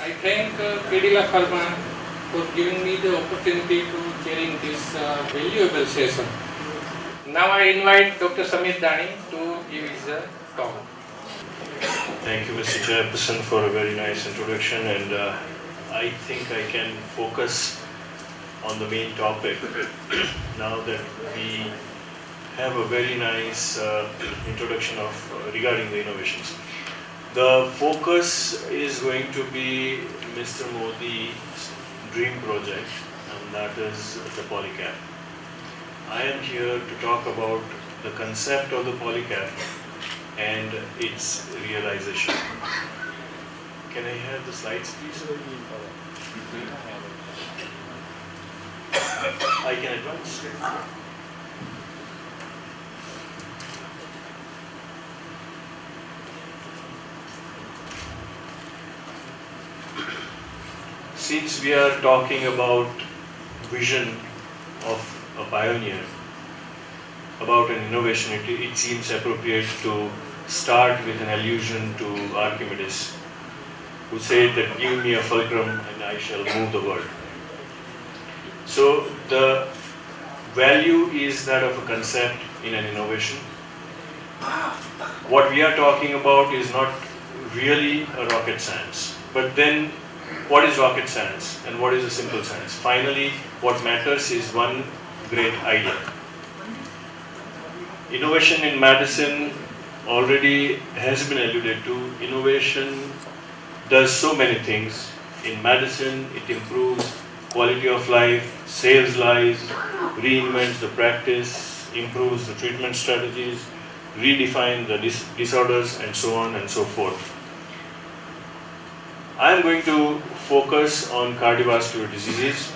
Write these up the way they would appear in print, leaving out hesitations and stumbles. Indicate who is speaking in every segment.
Speaker 1: I thank Kedila Pharma for giving me the opportunity to chairing this valuable session. Now I invite Dr. Samit Dani to give his talk.
Speaker 2: Thank you, Mr. Chairperson, for a very nice introduction, and I think I can focus on the main topic now that we have a very nice introduction of regarding the innovations. The focus is going to be Mr. Modi's dream project, and that is the Polycap. I am here to talk about the concept of the Polycap and its realization. Can I have the slides, please? I can advance. Since we are talking about vision of a pioneer, about an innovation, it seems appropriate to start with an allusion to Archimedes, who said that give me a fulcrum and I shall move the world. So the value is that of a concept in an innovation. What we are talking about is not really a rocket science, but then what is rocket science and what is a simple science? Finally, what matters is one great idea. Innovation in medicine already has been alluded to. Innovation does so many things. In medicine, it improves quality of life, saves lives, reinvents the practice, improves the treatment strategies, redefines the disorders, and so on and so forth. I am going to focus on cardiovascular diseases.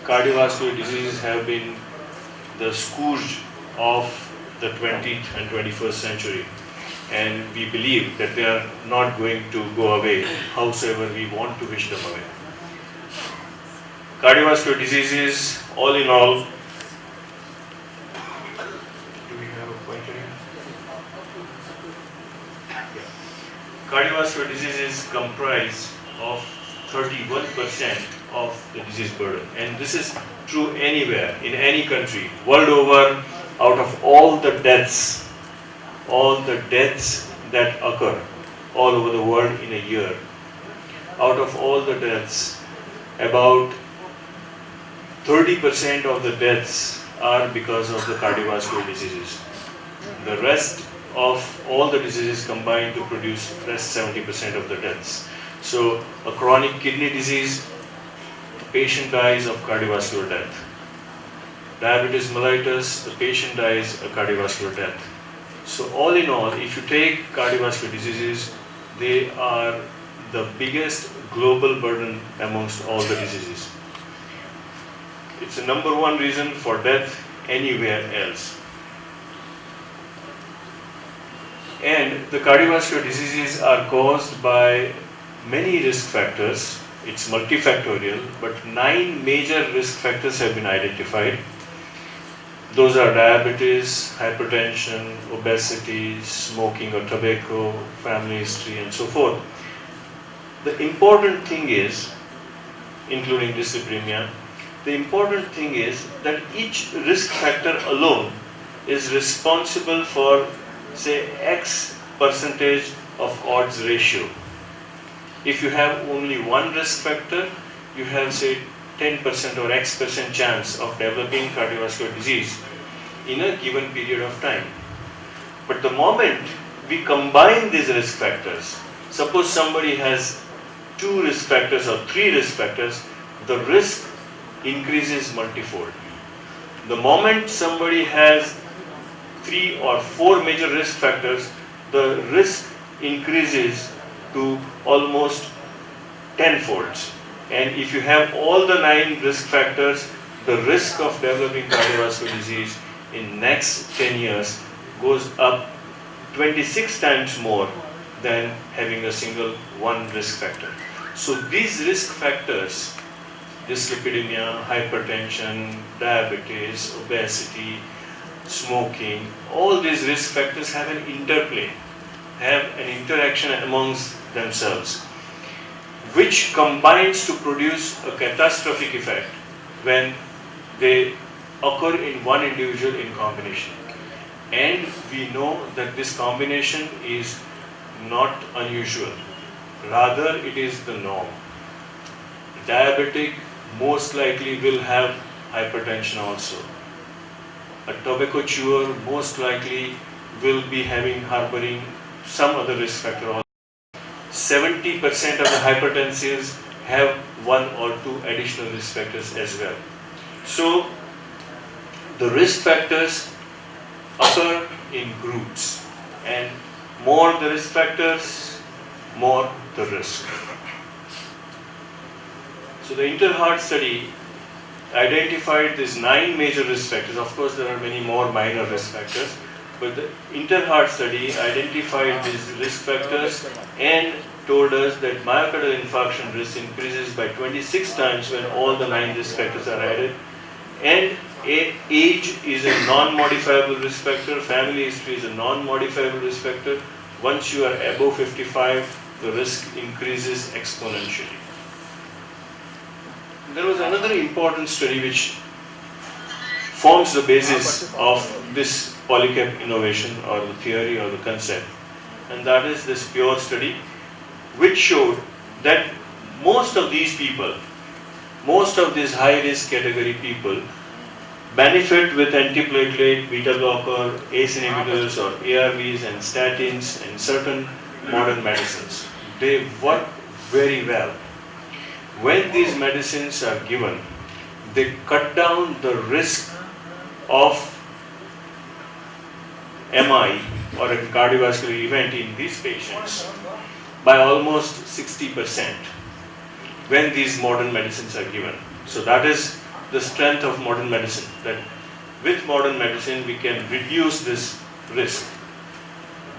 Speaker 2: Cardiovascular diseases have been the scourge of the 20th and 21st century, and we believe that they are not going to go away, howsoever we want to wish them away. Cardiovascular diseases, all in all, do we have a pointer here? Cardiovascular diseases comprise of 31% of the disease burden, and this is true anywhere, in any country, world over. Out of all the deaths that occur all over the world in a year, out of all the deaths, about 30% of the deaths are because of the cardiovascular diseases. The rest of all the diseases combine to produce rest 70% of the deaths. So a chronic kidney disease, patient dies of cardiovascular death. Diabetes mellitus, the patient dies a cardiovascular death. So all in all, if you take cardiovascular diseases, they are the biggest global burden amongst all the diseases. It's the number one reason for death anywhere else. And the cardiovascular diseases are caused by many risk factors. It's multifactorial, but 9 major risk factors have been identified. Those are diabetes, hypertension, obesity, smoking or tobacco, family history, and so forth. The important thing is, including dyslipidemia, the important thing is that each risk factor alone is responsible for, say, X percentage of odds ratio. If you have only one risk factor, you have, say, 10% or X% chance of developing cardiovascular disease in a given period of time. But the moment we combine these risk factors, suppose somebody has 2 risk factors or 3 risk factors, the risk increases multifold. The moment somebody has 3 or 4 major risk factors, the risk increases to almost 10-folds. And if you have all the 9 risk factors, the risk of developing cardiovascular disease in next 10 years goes up 26 times more than having a single one risk factor. So these risk factors, dyslipidemia, hypertension, diabetes, obesity, smoking, all these risk factors have an interplay, have an interaction amongst themselves. which combines to produce a catastrophic effect when they occur in one individual in combination. And we know that this combination is not unusual, rather it is the norm. Diabetic most likely will have hypertension also. A tobacco chewer most likely will be harboring some other risk factor also. 70% of the hypertensives have one or two additional risk factors as well. So the risk factors occur in groups, and more the risk factors, more the risk. So the InterHeart study identified these 9 major risk factors. Of course, there are many more minor risk factors, but the InterHeart study identified these risk factors and told us that myocardial infarction risk increases by 26 times when all the 9 risk factors are added. And age is a non-modifiable risk factor, family history is a non-modifiable risk factor. Once you are above 55, the risk increases exponentially. There was another important study which forms the basis of this Polycap innovation or the theory or the concept, and that is this PURE study, which showed that most of these people, most of these high risk category people benefit with antiplatelet, beta blocker, ACE inhibitors or ARVs and statins and certain modern medicines. They work very well. When these medicines are given, they cut down the risk of MI or a cardiovascular event in these patients by almost 60% when these modern medicines are given. So that is the strength of modern medicine, that with modern medicine we can reduce this risk.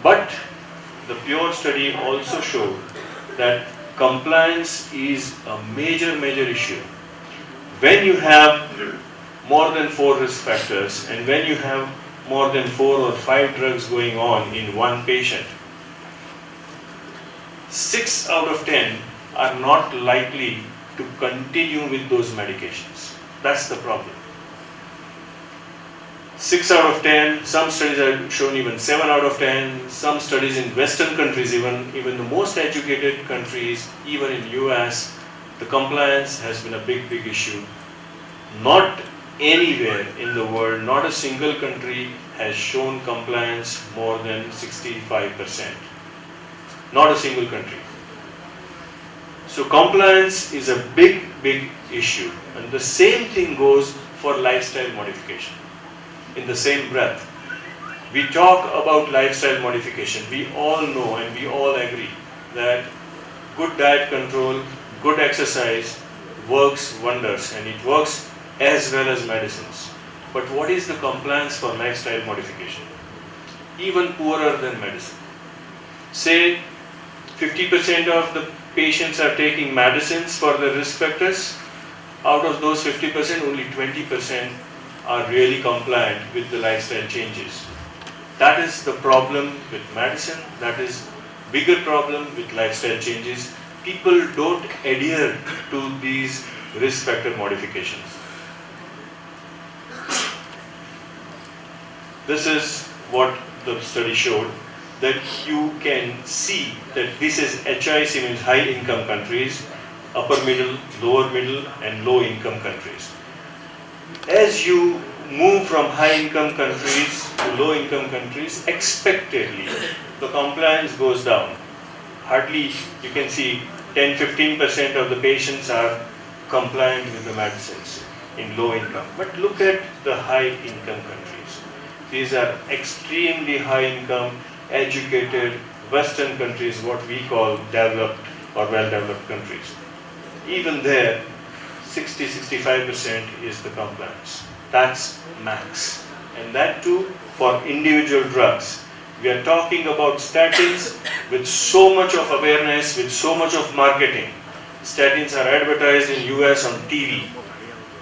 Speaker 2: But the PURE study also showed that compliance is a major issue. When you have more than 4 risk factors and when you have more than 4 or 5 drugs going on in one patient, 6 out of 10 are not likely to continue with those medications. That's the problem. 6 out of 10, some studies have shown even 7 out of 10, some studies in Western countries, even the most educated countries, even in US, the compliance has been a big issue. Not anywhere in the world, not a single country has shown compliance more than 65%. Not a single country. So compliance is a big issue, and the same thing goes for lifestyle modification. In the same breath, we talk about lifestyle modification. We all know and we all agree that good diet control, good exercise works wonders, and it works as well as medicines. But what is the compliance for lifestyle modification? Even poorer than medicine. Say 50% of the patients are taking medicines for the risk factors. Out of those 50%, only 20% are really compliant with the lifestyle changes. That is the problem with medicine. That is bigger problem with lifestyle changes. People don't adhere to these risk factor modifications. This is what the study showed, that you can see that this is HIC, means high income countries, upper middle, lower middle and low income countries. As you move from high income countries to low income countries, expectedly the compliance goes down. Hardly, you can see 10-15% of the patients are compliant with the medicines in low income. But look at the high income countries. These are extremely high income, educated Western countries, what we call developed or well-developed countries. Even there, 60-65% is the compliance. That's max. And that too for individual drugs. We are talking about statins with so much of awareness, with so much of marketing. Statins are advertised in US on TV,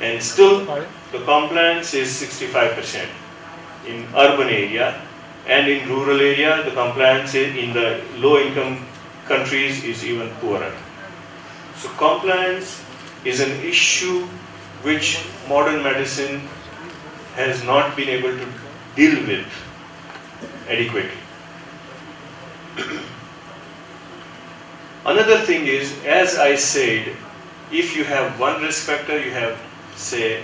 Speaker 2: and still the compliance is 65% in urban area, and in rural area the compliance in the low income countries is even poorer. So compliance is an issue which modern medicine has not been able to deal with adequately. Another thing is, as I said, if you have one risk factor, you have, say,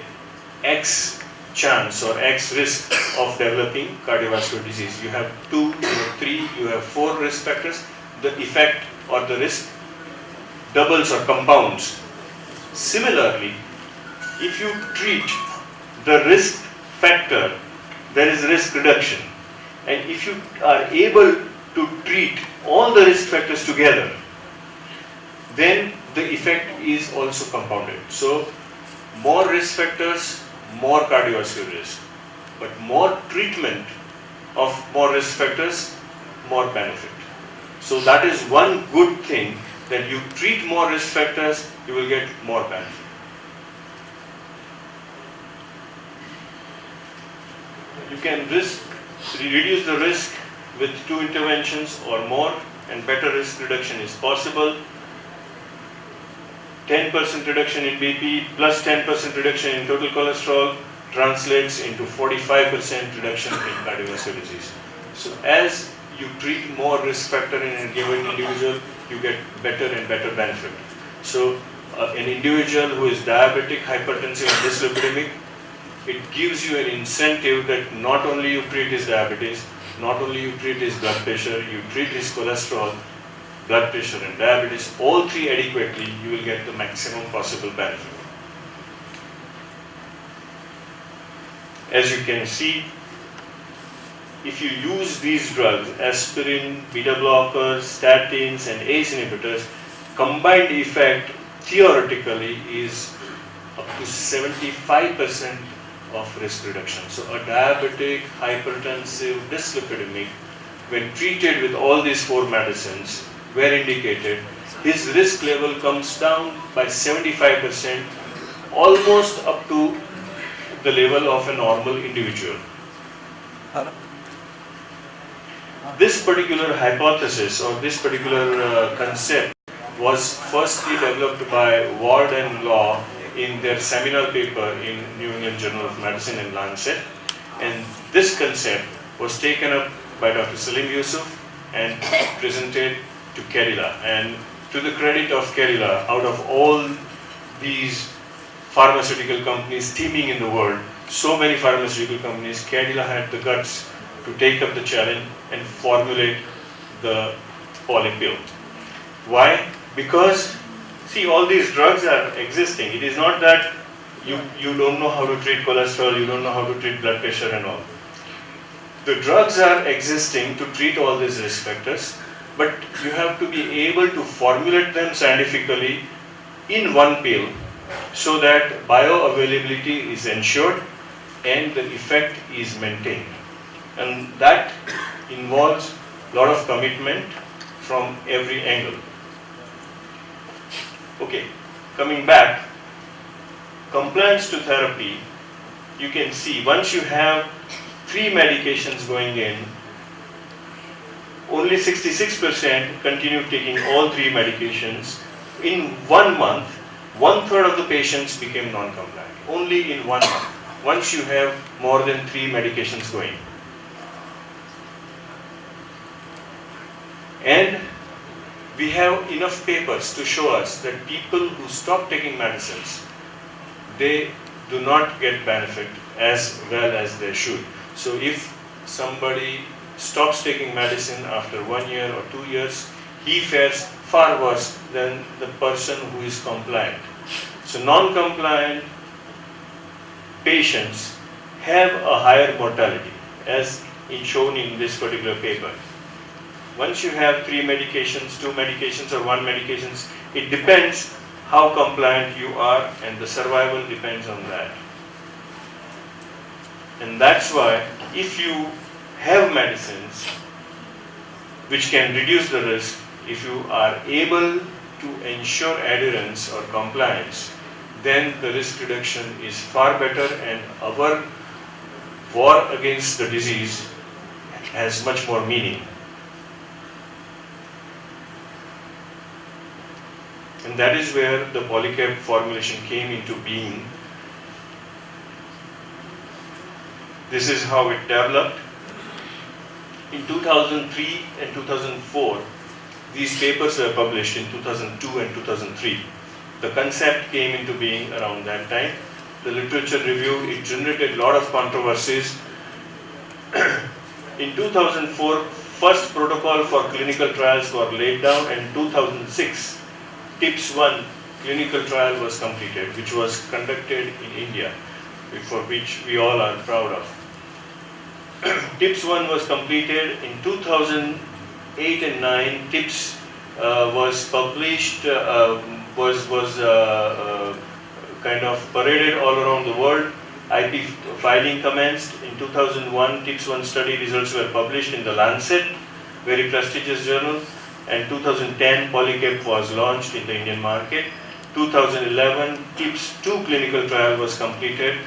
Speaker 2: X chance or X risk of developing cardiovascular disease. You have 2, you have 3, you have 4 risk factors, the effect or the risk doubles or compounds. Similarly, if you treat the risk factor, there is risk reduction. And if you are able to treat all the risk factors together, then the effect is also compounded. So, more risk factors, more cardiovascular risk. But more treatment of more risk factors, more benefit. So that is one good thing, that you treat more risk factors, you will get more benefit. You can reduce the risk with 2 interventions or more, and better risk reduction is possible. 10% reduction in BP plus 10% reduction in total cholesterol translates into 45% reduction in cardiovascular disease. So as you treat more risk factor in a given individual, you get better and better benefit. So an individual who is diabetic, hypertensive and dyslipidemic, it gives you an incentive that not only you treat his diabetes, not only you treat his blood pressure, you treat his cholesterol, blood pressure and diabetes, all 3 adequately, you will get the maximum possible benefit. As you can see, if you use these drugs, aspirin, beta blockers, statins and ACE inhibitors, combined effect theoretically is up to 75% of risk reduction. So a diabetic, hypertensive, dyslipidemic, when treated with all these 4 medicines, where indicated, his risk level comes down by 75%, almost up to the level of a normal individual. This particular hypothesis or this particular concept was firstly developed by Ward and Law in their seminal paper in New England Journal of Medicine and Lancet, and this concept was taken up by Dr. Salim Yusuf and presented to Kerala. And to the credit of Kerala, out of all these pharmaceutical companies teeming in the world, so many pharmaceutical companies, Kerala had the guts to take up the challenge and formulate the polypill. Why? Because, see, all these drugs are existing. It is not that you don't know how to treat cholesterol, you don't know how to treat blood pressure and all. The drugs are existing to treat all these risk factors, but you have to be able to formulate them scientifically in one pill so that bioavailability is ensured and the effect is maintained. And that involves a lot of commitment from every angle. Okay, coming back, compliance to therapy, you can see once you have 3 medications going in, only 66% continue taking all 3 medications. In 1 month, 1/3 of the patients became non-compliant. Only in 1 month, once you have more than 3 medications going. And we have enough papers to show us that people who stop taking medicines, they do not get benefit as well as they should. So if somebody stops taking medicine after 1 year or 2 years, he fares far worse than the person who is compliant. So non-compliant patients have a higher mortality, as shown in this particular paper. Once you have 3 medications, 2 medications or 1 medications, it depends how compliant you are, and the survival depends on that. And that's why if you have medicines which can reduce the risk, if you are able to ensure adherence or compliance, then the risk reduction is far better, and our war against the disease has much more meaning. And And that is where the Polycap formulation came into being. This is how it developed. In 2003 and 2004, these papers were published in 2002 and 2003. The concept came into being around that time. The literature review, it generated a lot of controversies. In 2004, first protocol for clinical trials were laid down, and in 2006, TIPS-1 clinical trial was completed, which was conducted in India, for which we all are proud of. TIPS-1 was completed in 2008 and 9. TIPS was published, kind of paraded all around the world. IP filing commenced. In 2001, TIPS-1 study results were published in the Lancet, very prestigious journal. And 2010, Polycap was launched in the Indian market. 2011, TIPS-2 clinical trial was completed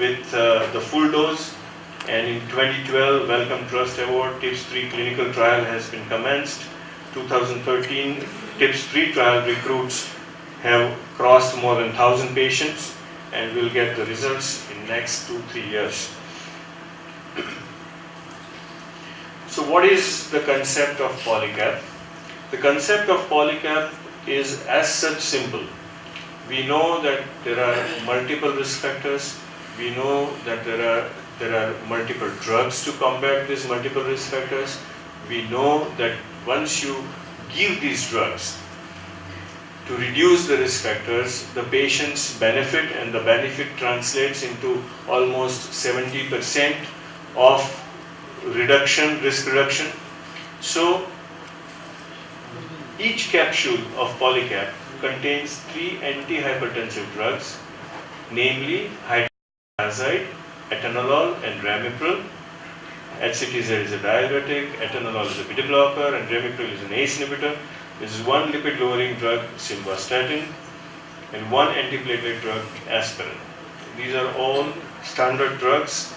Speaker 2: with the full dose. And in 2012, Wellcome Trust Award, TIPS-3 clinical trial has been commenced. 2013, TIPS-3 trial recruits have crossed more than 1,000 patients and will get the results in next 2-3 years. So what is the concept of Polycap? The concept of Polycap is as such simple. We know that there are multiple risk factors. We know that there are multiple drugs to combat these multiple risk factors. We know that once you give these drugs to reduce the risk factors, the patients benefit, and the benefit translates into almost 70% of risk reduction. So each capsule of Polycap contains 3 antihypertensive drugs, namely hydrochlorothiazide, atenolol and ramipril. HCTZ is a diuretic, atenolol is a beta blocker, and ramipril is an ACE inhibitor. There is one lipid lowering drug, simvastatin, and one antiplatelet drug, aspirin. These are all standard drugs,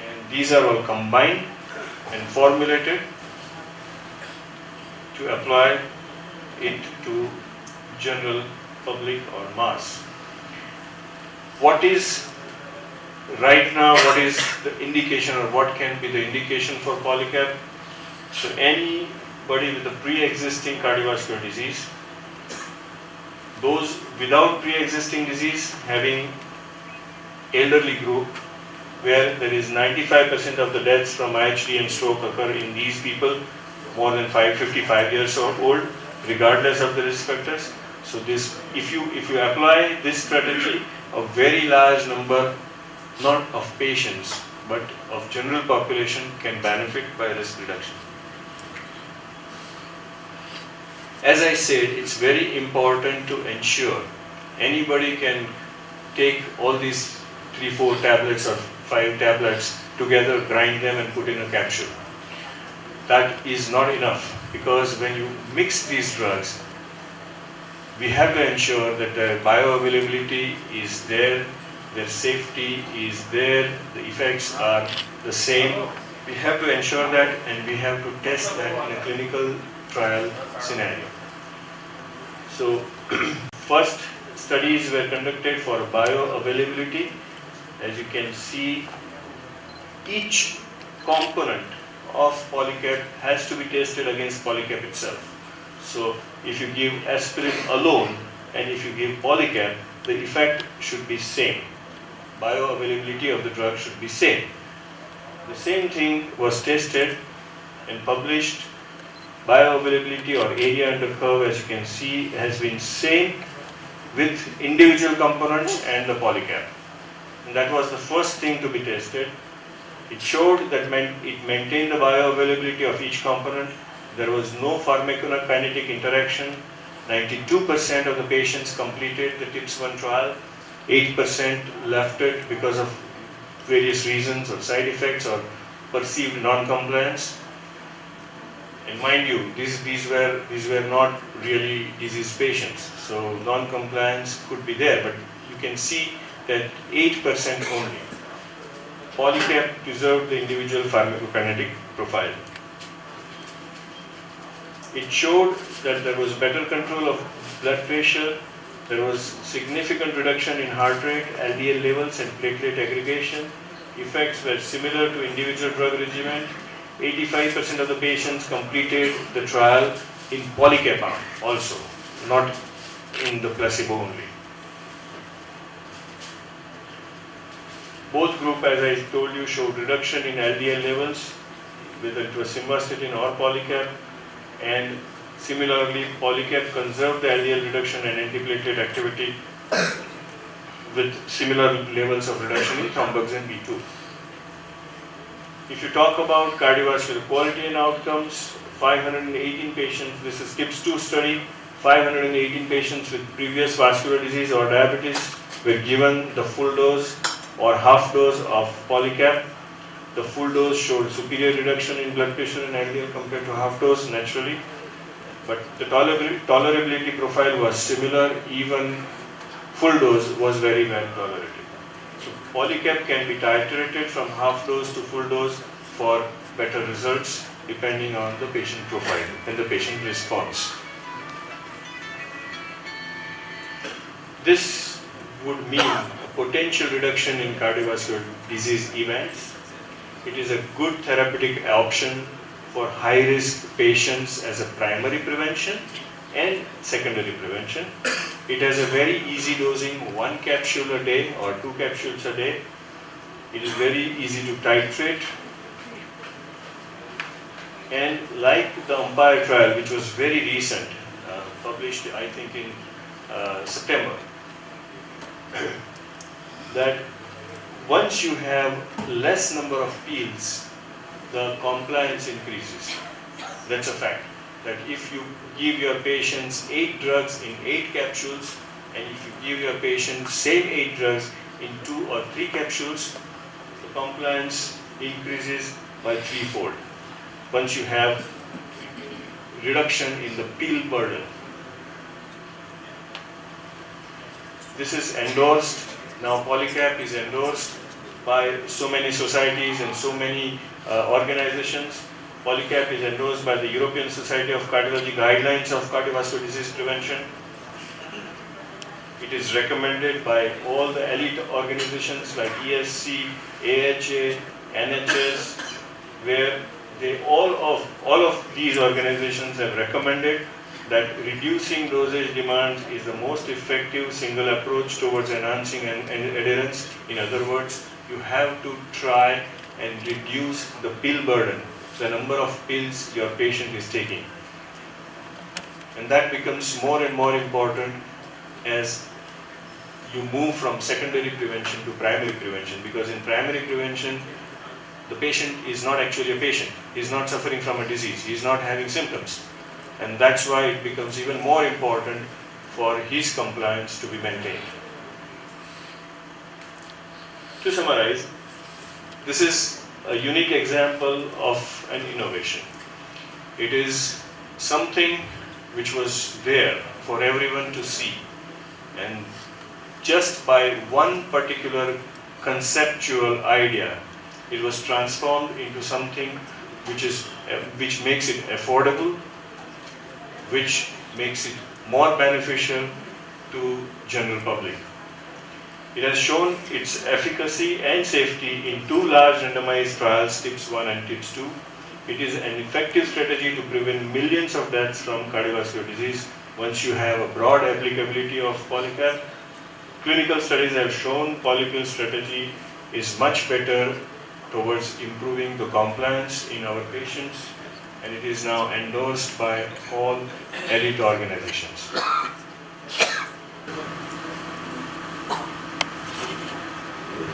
Speaker 2: and these are all combined and formulated to apply it to general public or mass. What is right now, what is the indication, or what can be the indication for Polycap? So anybody with a pre-existing cardiovascular disease, those without pre-existing disease, having elderly group, where there is 95% of the deaths from IHD and stroke occur in these people more than 55 years old, regardless of the risk factors. So this, if you apply this strategy, a very large number, not of patients, but of general population can benefit by risk reduction. As I said, it's very important to ensure anybody can take all these 3-4 tablets or 5 tablets together, grind them and put in a capsule. That is not enough, because when you mix these drugs, we have to ensure that their bioavailability is there, their safety is there, the effects are the same. We have to ensure that, and we have to test that in a clinical trial scenario. So first studies were conducted for bioavailability. As you can see, each component of Polycap has to be tested against Polycap itself. So if you give aspirin alone and if you give Polycap, the effect should be same. Bioavailability of the drug should be same. The same thing was tested and published. Bioavailability or area under curve, as you can see, has been same with individual components and the Polycap. And that was the first thing to be tested. It showed that it maintained the bioavailability of each component. There was no pharmacokinetic interaction. 92% of the patients completed the TIPS-1 trial. 8% left it because of various reasons or side effects or perceived non-compliance. And mind you, these were not really diseased patients, so non-compliance could be there, but you can see that 8% only. Polycap preserved the individual pharmacokinetic profile. It showed that there was better control of blood pressure, There was significant reduction in heart rate, LDL levels and platelet aggregation. Effects were similar to individual drug regimen. 85% of the patients completed the trial in Polycap arm also, not in the placebo only. Both group, as I told you, showed reduction in LDL levels, whether it was simvastatin or Polycap, and similarly Polycap conserved the LDL reduction and antiplatelet activity with similar levels of reduction in thromboxane B2. If you talk about cardiovascular quality and outcomes, 518 patients, this is KIPS-2 study, 518 patients with previous vascular disease or diabetes were given the full dose or half dose of Polycap. The full dose showed superior reduction in blood pressure and LDL compared to half dose naturally, but the tolerability profile was similar, even full dose was very well tolerated. So Polycap can be titrated from half dose to full dose for better results depending on the patient profile and the patient response. This would mean a potential reduction in cardiovascular disease events. It is a good therapeutic option for high-risk patients as a primary prevention and secondary prevention. It has a very easy dosing, 1 capsule a day or 2 capsules a day. It is very easy to titrate. And like the Umpire trial, which was very recent, published I think in September, that once you have less number of pills, the compliance increases. That's a fact. That if you give your patients 8 drugs in 8 capsules, and if you give your patients same 8 drugs in 2 or 3 capsules, the compliance increases by 3-fold. Once you have reduction in the pill burden. This is endorsed. Now Polycap is endorsed by so many societies and so many organizations. Polycap is endorsed by the European Society of Cardiology Guidelines of Cardiovascular Disease Prevention. It is recommended by all the elite organizations like ESC, AHA, NHS, where all of these organizations have recommended that reducing dosage demands is the most effective single approach towards enhancing adherence. In other words, you have to try and reduce the pill burden, the number of pills your patient is taking. And that becomes more and more important as you move from secondary prevention to primary prevention, because in primary prevention, the patient is not actually a patient. He is not suffering from a disease. He is not having symptoms. And that's why it becomes even more important for his compliance to be maintained. To summarize, this is a unique example of an innovation. It is something which was there for everyone to see, and just by one particular conceptual idea, it was transformed into something which makes it affordable, which makes it more beneficial to general public. It has shown its efficacy and safety in 2 large randomized trials, TIPS-1 and TIPS-2. It is an effective strategy to prevent millions of deaths from cardiovascular disease once you have a broad applicability of Polycap. Clinical studies have shown polypill strategy is much better towards improving the compliance in our patients, and it is now endorsed by all elite organizations.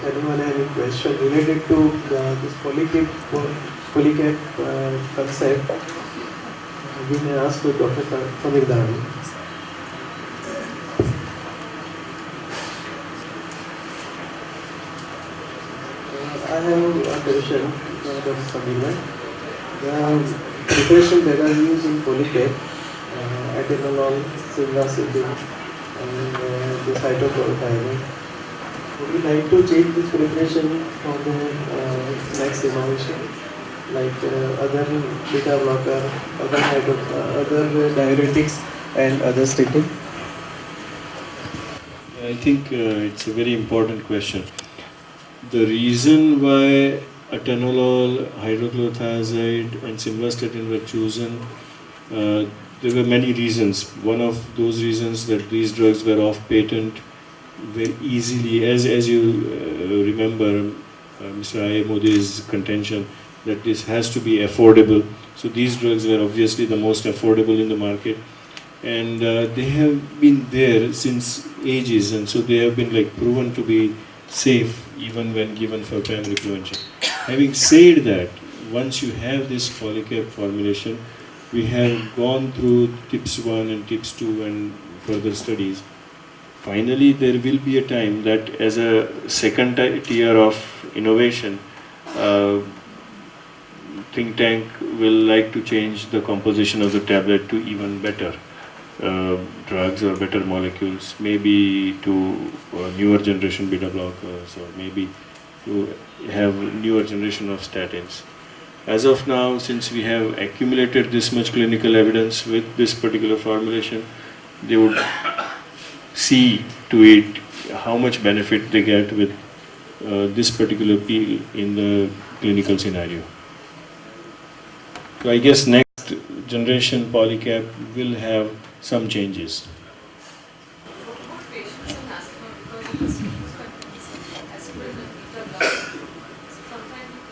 Speaker 3: Anyone have any question related to this Polycap concept? We may ask to Dr. Samir Dani. I have a question, Dr. Samir. The preparation that are used in Polycap, atenolol, simvastatin, and the cytochlorothiazide. Would you like to change this preparation for the next innovation, like other beta blocker, other diuretics, and other statin?
Speaker 2: I think it's a very important question. The reason why atenolol, hydrochlorothiazide, and simvastatin were chosen, there were many reasons. One of those reasons that these drugs were off patent very easily, as you remember, Mr. I. Modi's contention that this has to be affordable. So these drugs were obviously the most affordable in the market, and they have been there since ages, and so they have been like proven to be safe even when given for primary prevention. Having said that, once you have this Polycap formulation, we have gone through TIPS 1 and TIPS 2 and further studies. Finally, there will be a time that as a second tier of innovation, think tank will like to change the composition of the tablet to even better drugs or better molecules, maybe to newer generation beta blockers, or maybe to have newer generation of statins. As of now, since we have accumulated this much clinical evidence with this particular formulation, they would see to it how much benefit they get with this particular pill in the clinical scenario. So I guess next generation Polycap will have some changes.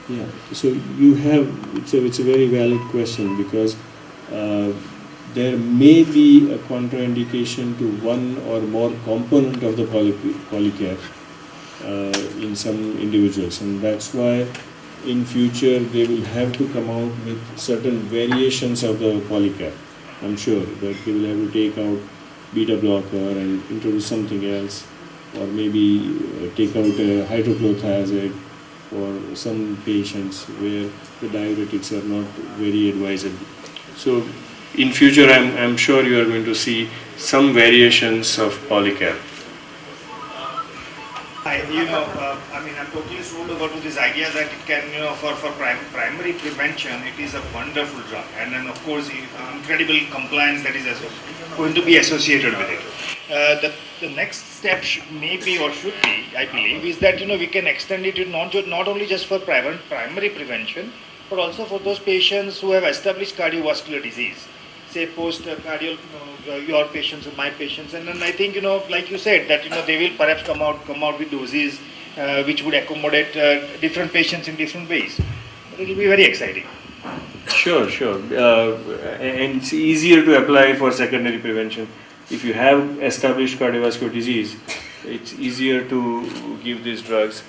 Speaker 2: Yeah, so you have, it's a very valid question, because there may be a contraindication to one or more component of the Polycap in some individuals, and that's why in future they will have to come out with certain variations of the Polycap. I'm sure that they will have to take out beta blocker and introduce something else, or maybe take out a hydrochlorothiazide for some patients where the diuretics are not very advisable. So in future, I'm sure you are going to see some variations of Polycap.
Speaker 4: I'm totally sold over to this idea that it can, for primary prevention, it is a wonderful drug, and then of course, incredible compliance that is going to be associated with it. The next step may be or should be, I believe, is that we can extend it to not only just for primary prevention, but also for those patients who have established cardiovascular disease, say post your patients or my patients, and then I think like you said that they will perhaps come out with doses which would accommodate different patients in different ways. It will be very exciting.
Speaker 2: Sure. And it's easier to apply for secondary prevention. If you have established cardiovascular disease, it's easier to give these drugs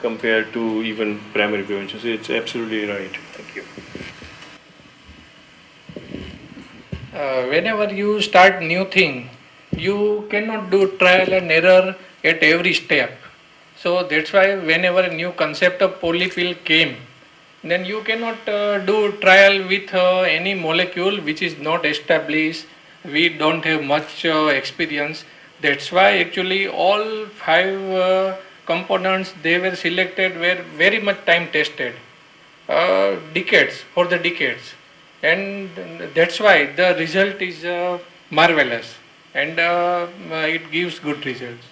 Speaker 2: compared to even primary prevention. So it's absolutely right. Thank you.
Speaker 1: Whenever you start new thing, you cannot do trial and error at every step. So that's why whenever a new concept of polypill came, then you cannot do trial with any molecule which is not established. We don't have much experience. That's why actually all 5 components they were selected were very much time tested, decades. And that's why the result is marvelous, and it gives good results.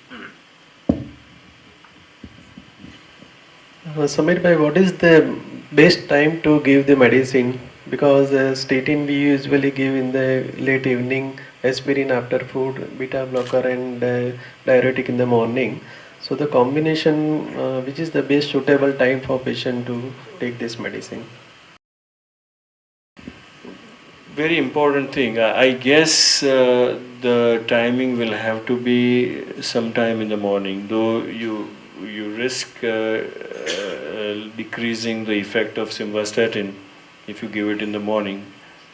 Speaker 3: Samir bhai, what is the best time to give the medicine? Because statin we usually give in the late evening, aspirin after food, beta blocker and diuretic in the morning. So the combination, which is the best suitable time for patient to take this medicine?
Speaker 2: Very important thing. I guess the timing will have to be sometime in the morning, though you risk decreasing the effect of simvastatin if you give it in the morning.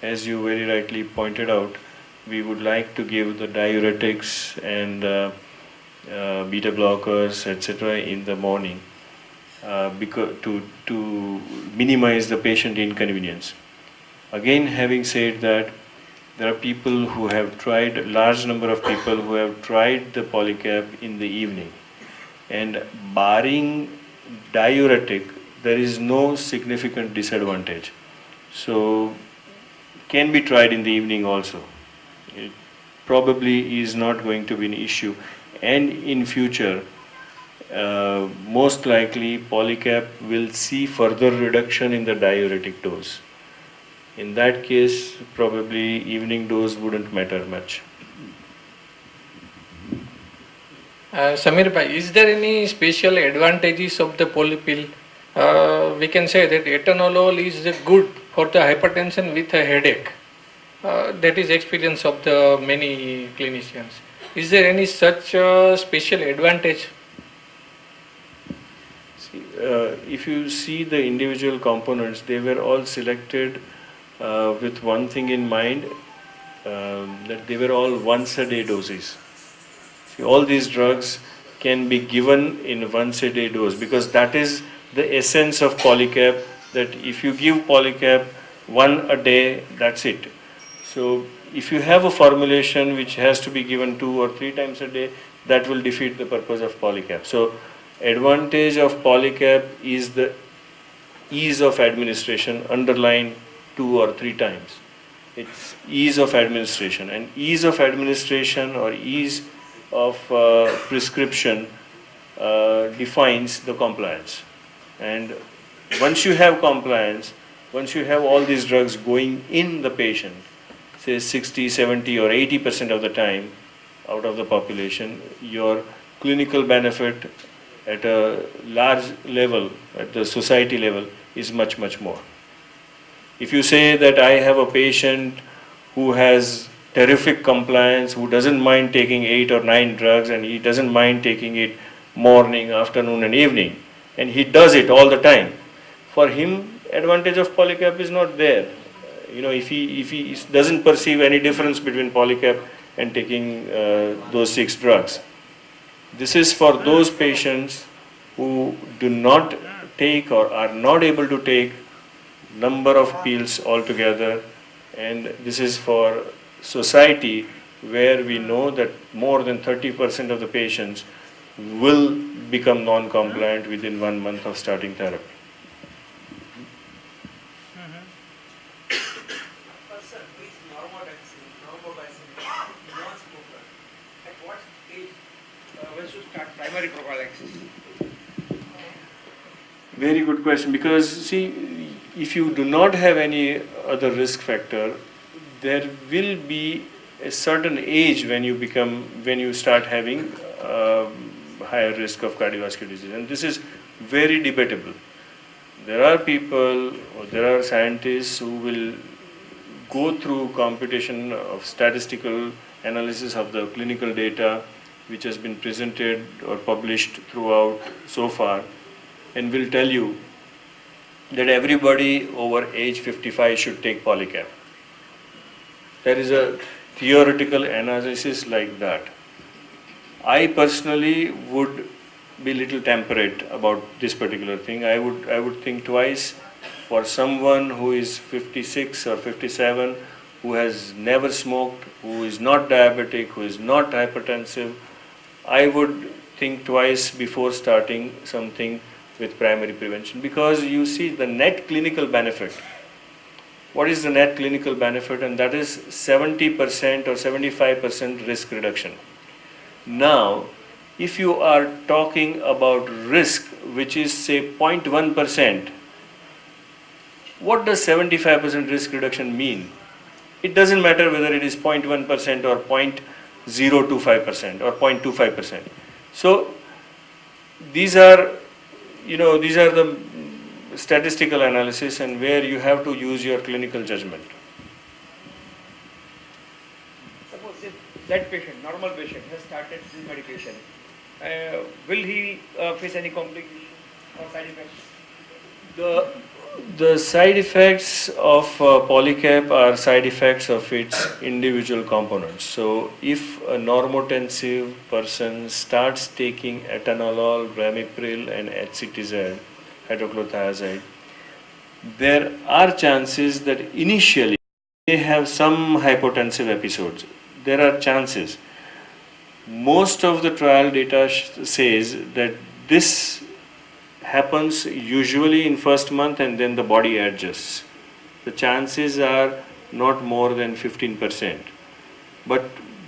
Speaker 2: As you very rightly pointed out, we would like to give the diuretics and beta blockers, etc. in the morning because to minimize the patient inconvenience. Again, having said that, there are people who have tried, a large number of people who have tried the Polycap in the evening, and barring diuretic, there is no significant disadvantage. So, can be tried in the evening also. It probably is not going to be an issue. and in future, most likely Polycap will see further reduction in the diuretic dose. In that case, probably evening dose wouldn't matter much.
Speaker 1: Samir bhai, is there any special advantages of the polypill? We can say that atenolol is good for the hypertension with a headache. That is experience of the many clinicians. Is there any such special advantage?
Speaker 2: If you see the individual components, they were all selected with one thing in mind, that they were all once a day doses. See, all these drugs can be given in once a day dose, because that is the essence of Polycap, that if you give Polycap one a day, that's it. So if you have a formulation which has to be given 2 or 3 times a day, that will defeat the purpose of Polycap. So advantage of Polycap is the ease of administration, underlined 2 or 3 times. It's ease of administration, and ease of administration or ease of prescription defines the compliance. And once you have compliance, once you have all these drugs going in the patient, say 60, 70 or 80% of the time out of the population, your clinical benefit at a large level, at the society level, is much, much more. If you say that I have a patient who has terrific compliance, who doesn't mind taking 8 or 9 drugs, and he doesn't mind taking it morning, afternoon and evening, and he does it all the time, for him advantage of Polycap is not there. If he doesn't perceive any difference between Polycap and taking those 6 drugs. This is for those patients who do not take or are not able to take number of pills altogether, and this is for society where we know that more than 30% of the patients will become non-compliant within 1 month of starting therapy.
Speaker 5: Primary prophylaxis?
Speaker 2: Very good question, because see, if you do not have any other risk factor, there will be a certain age when you start having higher risk of cardiovascular disease, and this is very debatable. There are people, or there are scientists who will go through computation of statistical analysis of the clinical data which has been presented or published throughout so far, and will tell you that everybody over age 55 should take Polycap. There is a theoretical analysis like that. I personally would be little temperate about this particular thing. I would think twice. For someone who is 56 or 57, who has never smoked, who is not diabetic, who is not hypertensive, I would think twice before starting something with primary prevention, because you see the net clinical benefit. What is the net clinical benefit? And that is 70% or 75% risk reduction. Now, if you are talking about risk which is say 0.1%, what does 75% risk reduction mean? It doesn't matter whether it is 0.1% or 0.025% or 0.25%. So these are the statistical analysis, and where you have to use your clinical judgment.
Speaker 5: Suppose if that patient, normal patient, has started this medication, will he face any complication or side effects?
Speaker 2: The side effects of Polycap are side effects of its individual components. So if a normotensive person starts taking atenolol, ramipril and HCTZ, hydrochlorothiazide, there are chances that initially they have some hypotensive episodes. There are chances. Most of the trial data says that this happens usually in first month, and then the body adjusts. The chances are not more than 15%. But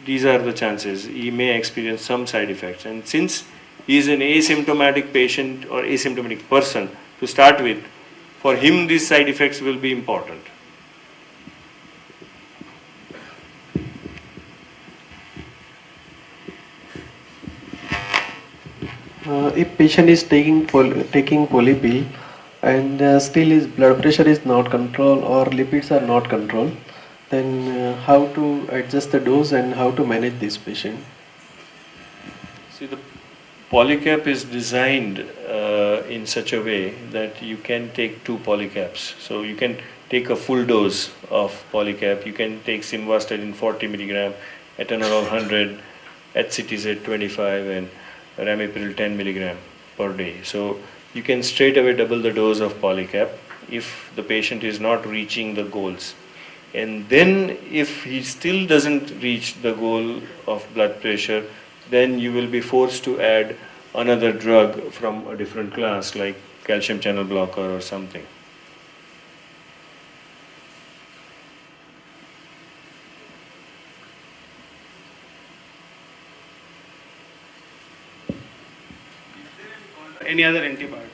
Speaker 2: these are the chances. He may experience some side effects. And since he is an asymptomatic patient or asymptomatic person to start with, for him these side effects will be important.
Speaker 3: If patient is taking polypill and still his blood pressure is not controlled or lipids are not controlled, then how to adjust the dose and how to manage this patient?
Speaker 2: See, the polycap is designed in such a way that you can take 2 polycaps. So you can take a full dose of polycap. You can take simvastatin 40 milligram, atenolol 100, HCTZ 25, and ramipril 10 milligram per day. So you can straight away double the dose of polycap if the patient is not reaching the goals. And then if he still doesn't reach the goal of blood pressure, then you will be forced to add another drug from a different class like calcium channel blocker or something.
Speaker 6: Any other antibiotic?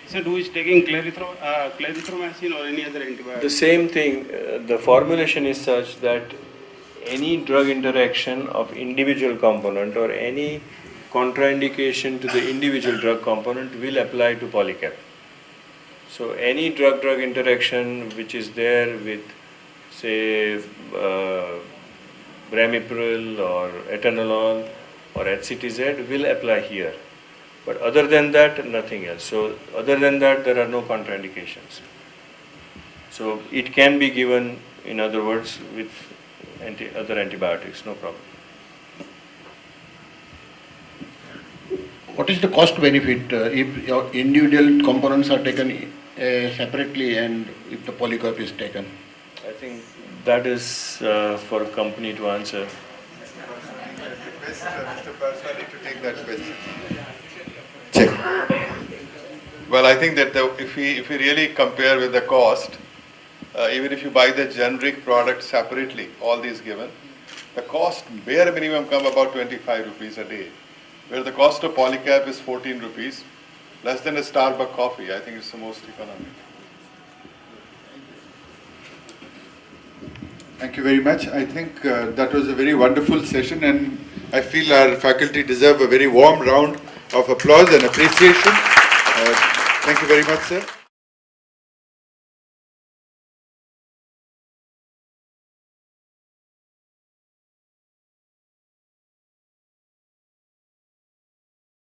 Speaker 6: So who is taking clarithromycin or any other antibiotic?
Speaker 2: The same thing, the formulation is such that any drug interaction of individual component or any contraindication to the individual drug component will apply to polycap. So any drug-drug interaction which is there with, say, ramipril or atenolol or HCTZ will apply here. But other than that, nothing else. So other than that, there are no contraindications. So it can be given, in other words, with other antibiotics, no problem.
Speaker 7: What is the cost benefit if your individual components are taken separately and if the polycap is taken?
Speaker 2: I think that is for a company to answer.
Speaker 8: Request Mr. Parswani to take that question. Check. Well, I think that if we really compare with the cost, even if you buy the generic product separately, all these given, the cost bare minimum come about 25 rupees a day, where the cost of polycap is 14 rupees, less than a Starbucks coffee. I think it's the most economic. Thank you very much. I think that was a very wonderful session, and I feel our faculty deserve a very warm round of applause and appreciation. Thank you very much, sir.